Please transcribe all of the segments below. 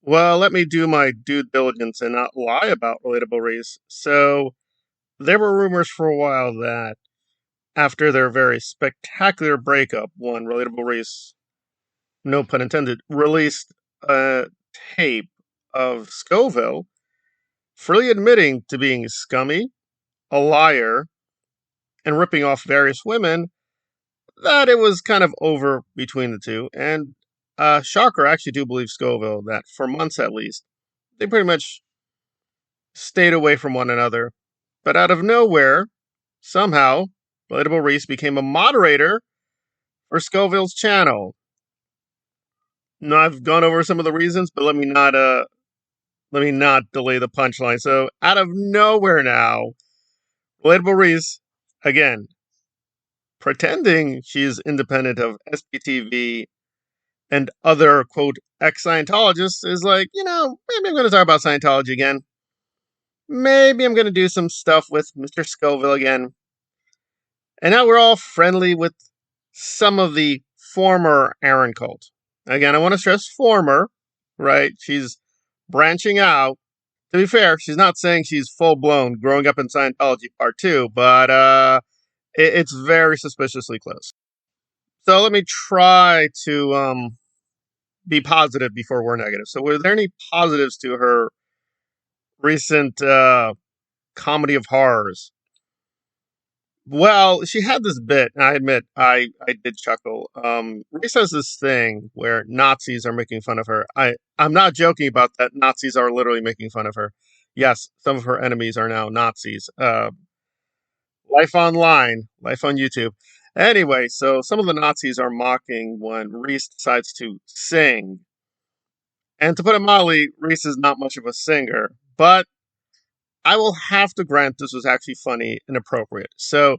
Well, let me do my due diligence and not lie about Relatable Reese. So, there were rumors for a while that after their very spectacular breakup, one Relatable Reese, no pun intended, released a tape of Scoville freely admitting to being scummy, a liar, and ripping off various women, that it was kind of over between the two. And shocker, I actually do believe Scoville that for months at least, they pretty much stayed away from one another. But out of nowhere, somehow, Relatable Reese became a moderator for Scoville's channel. Now I've gone over some of the reasons, but let me not delay the punchline. So out of nowhere now, Relatable Reese, again, pretending she's independent of SPTV and other quote ex Scientologists, is like, maybe I'm gonna talk about Scientology again. Maybe I'm gonna do some stuff with Mr. Scoville again. And now we're all friendly with some of the former Aaron cult. Again, I want to stress former, right? She's branching out. To be fair, she's not saying she's full blown growing up in Scientology part two, but it's very suspiciously close. So let me try to be positive before we're negative. So, were there any positives to her recent comedy of horrors? Well, she had this bit, and I admit I did chuckle. Reese has this thing where Nazis are making fun of her. I'm not joking about that. Nazis are literally making fun of her. Yes, some of her enemies are now Nazis. Life online, life on YouTube. Anyway, so some of the Nazis are mocking when Reese decides to sing. And to put it mildly, Reese is not much of a singer, but I will have to grant this was actually funny and appropriate. So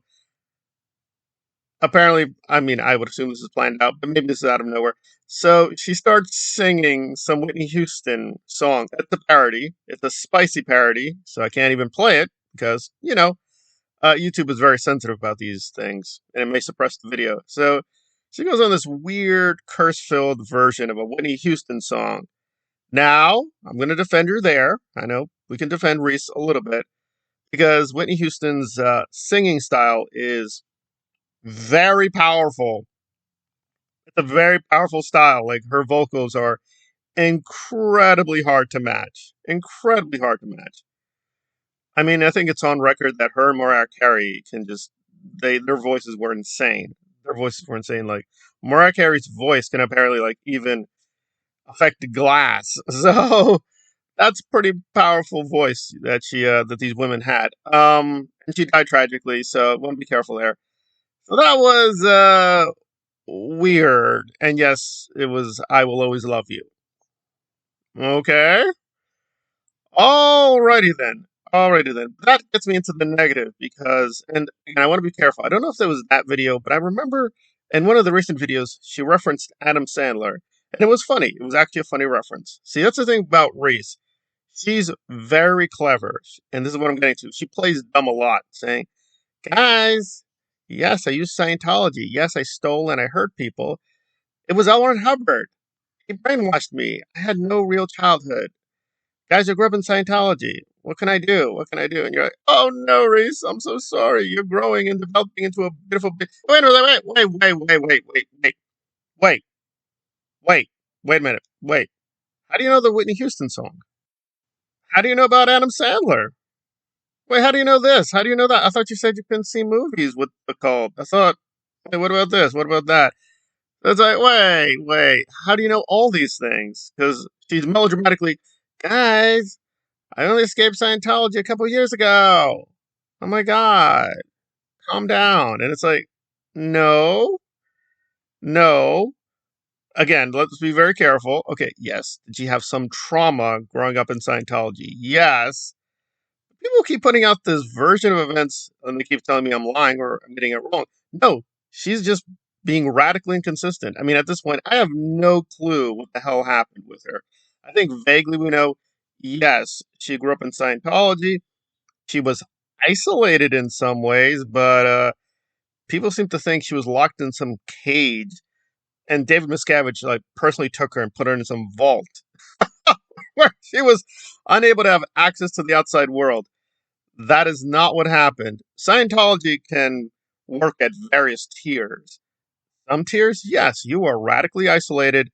apparently, I mean, I would assume this is planned out, but maybe this is out of nowhere. So she starts singing some Whitney Houston song. It's a parody. It's a spicy parody, so I can't even play it because, YouTube is very sensitive about these things, and it may suppress the video. So she goes on this weird curse-filled version of a Whitney Houston song. Now, I'm going to defend her there. I know we can defend Reese a little bit because Whitney Houston's singing style is very powerful. It's a very powerful style. Like her vocals are incredibly hard to match. Incredibly hard to match. I mean, I think it's on record that her and Mariah Carey can just their voices were insane. Their voices were insane. Like Mariah Carey's voice can apparently like even affect glass. So that's pretty powerful voice that these women had. And she died tragically, so want to be careful there. So that was weird. And yes, it was I Will Always Love You. Okay. Alrighty then. Alrighty then. That gets me into the negative because, and I want to be careful. I don't know if that was that video, but I remember in one of the recent videos, she referenced Adam Sandler. And it was funny. It was actually a funny reference. See, that's the thing about Reese. She's very clever. And this is what I'm getting to. She plays dumb a lot, saying, guys, yes, I used Scientology. Yes, I stole and I hurt people. It was L. Ron Hubbard. He brainwashed me. I had no real childhood. Guys, I grew up in Scientology. What can I do? What can I do? And you're like, oh no, Reese, I'm so sorry. You're growing and developing into a beautiful. Wait, wait a minute. Wait. How do you know the Whitney Houston song? How do you know about Adam Sandler? Wait, how do you know this? How do you know that? I thought you said you couldn't see movies with the cult. I thought, hey, what about this? What about that? It's like, wait. How do you know all these things? Because she's melodramatically, guys, I only escaped Scientology a couple years ago. Oh my God, calm down. And it's like, no, no. Again, let's be very careful. Okay, yes. Did she have some trauma growing up in Scientology? Yes. People keep putting out this version of events and they keep telling me I'm lying or I'm getting it wrong. No, she's just being radically inconsistent. I mean, at this point, I have no clue what the hell happened with her. I think vaguely we know, yes, she grew up in Scientology. She was isolated in some ways, but people seem to think she was locked in some cage. And David Miscavige like personally took her and put her in some vault. where she was unable to have access to the outside world. That is not what happened. Scientology can work at various tiers. Some tiers, yes, you are radically isolated.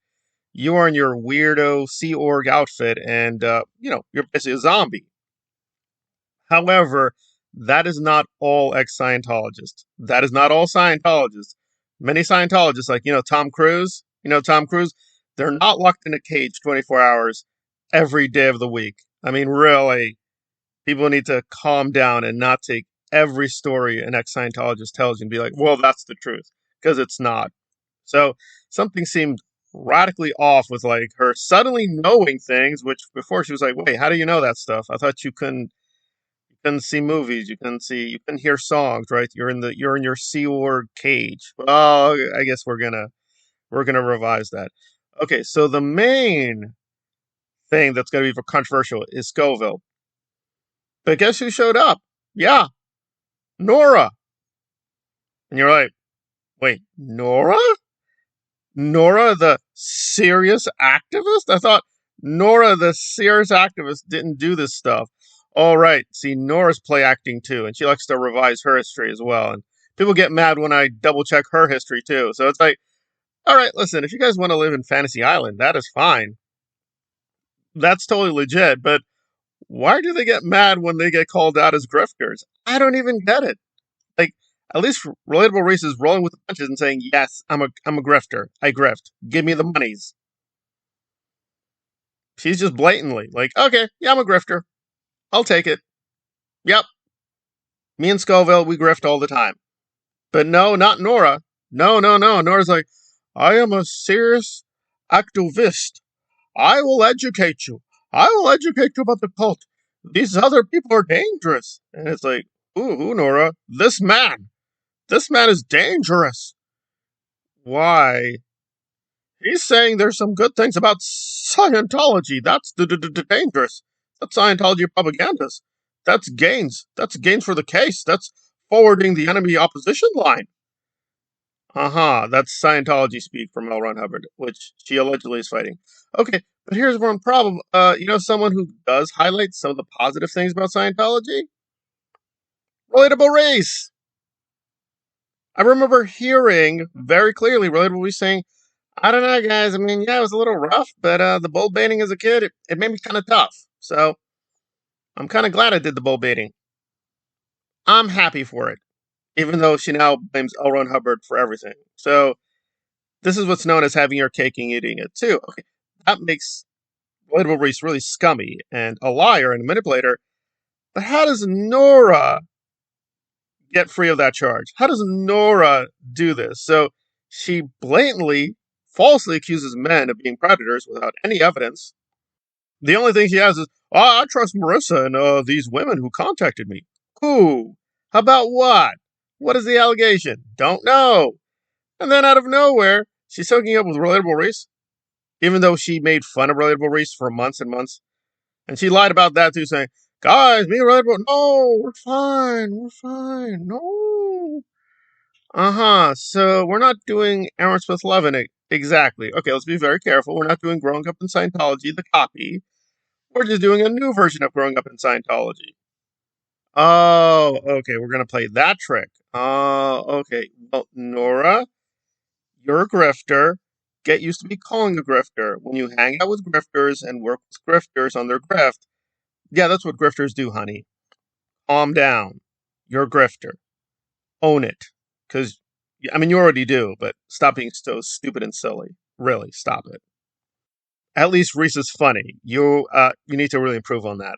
You are in your weirdo Sea Org outfit, and you're basically a zombie. However, that is not all ex-Scientologists. That is not all Scientologists. Many Scientologists, like Tom Cruise, Tom Cruise, they're not locked in a cage 24 hours every day of the week. I mean, really, people need to calm down and not take every story an ex-Scientologist tells you and be like, well, that's the truth, because it's not. So something seemed radically off with like her suddenly knowing things, which before she was like, wait, how do you know that stuff? I thought you couldn't see movies, you couldn't hear songs, right? You're in your Sea Org cage. Well, I guess we're gonna revise that. Okay, so the main thing that's gonna be controversial is Scoville. But guess who showed up? Yeah, Nora. And you're like, wait, Nora? Nora, the serious activist? I thought Nora, the serious activist, didn't do this stuff. All right. See, Nora's play acting too, and she likes to revise her history as well. And people get mad when I double check her history too. So it's like, all right, listen, if you guys want to live in Fantasy Island, that is fine. That's totally legit. But why do they get mad when they get called out as grifters? I don't even get it. Like, at least Relatable Reese is rolling with the punches and saying, yes, I'm a grifter. I grift. Give me the monies. She's just blatantly like, okay, yeah, I'm a grifter. I'll take it. Yep. Me and Scoville, we grift all the time. But no, not Nora. No, no, no. Nora's like, I am a serious activist. I will educate you. I will educate you about the cult. These other people are dangerous. And it's like, ooh, Nora, this man. This man is dangerous. Why? He's saying there's some good things about Scientology. That's dangerous. That's Scientology propagandas. That's gains. That's gains for the case. That's forwarding the enemy opposition line. That's Scientology speak from L. Ron Hubbard, which she allegedly is fighting. Okay, but here's one problem. Someone who does highlight some of the positive things about Scientology? Relatable Reese. I remember hearing very clearly Relatable Reese saying, I don't know, guys. I mean, yeah, it was a little rough, but the bull baiting as a kid, it made me kind of tough. So I'm kind of glad I did the bull baiting. I'm happy for it, even though she now blames L. Ron Hubbard for everything. So this is what's known as having your cake and eating it too. Okay, that makes Relatable Reese really scummy and a liar and a manipulator. But how does Nora get free of that charge? How does Nora do this? So she blatantly, falsely accuses men of being predators without any evidence. The only thing she has is, I trust Marissa and these women who contacted me. Who? About what? What is the allegation? Don't know. And then out of nowhere, she's hooking up with Relatable Reese, even though she made fun of Relatable Reese for months and months. And she lied about that too, saying, guys, me and Relatable, no, we're fine, no. So we're not doing Aaron Smith Levin exactly. Okay, let's be very careful. We're not doing Growing Up in Scientology, the copy. We're just doing a new version of Growing Up in Scientology. Oh, okay, we're going to play that trick. Oh, okay. Well, Nora, you're a grifter. Get used to be calling a grifter. When you hang out with grifters and work with grifters on their grift, yeah, that's what grifters do, honey. Calm down. You're a grifter. Own it. Because, I mean, you already do, but stop being so stupid and silly. Really, stop it. At least Reese is funny. You need to really improve on that.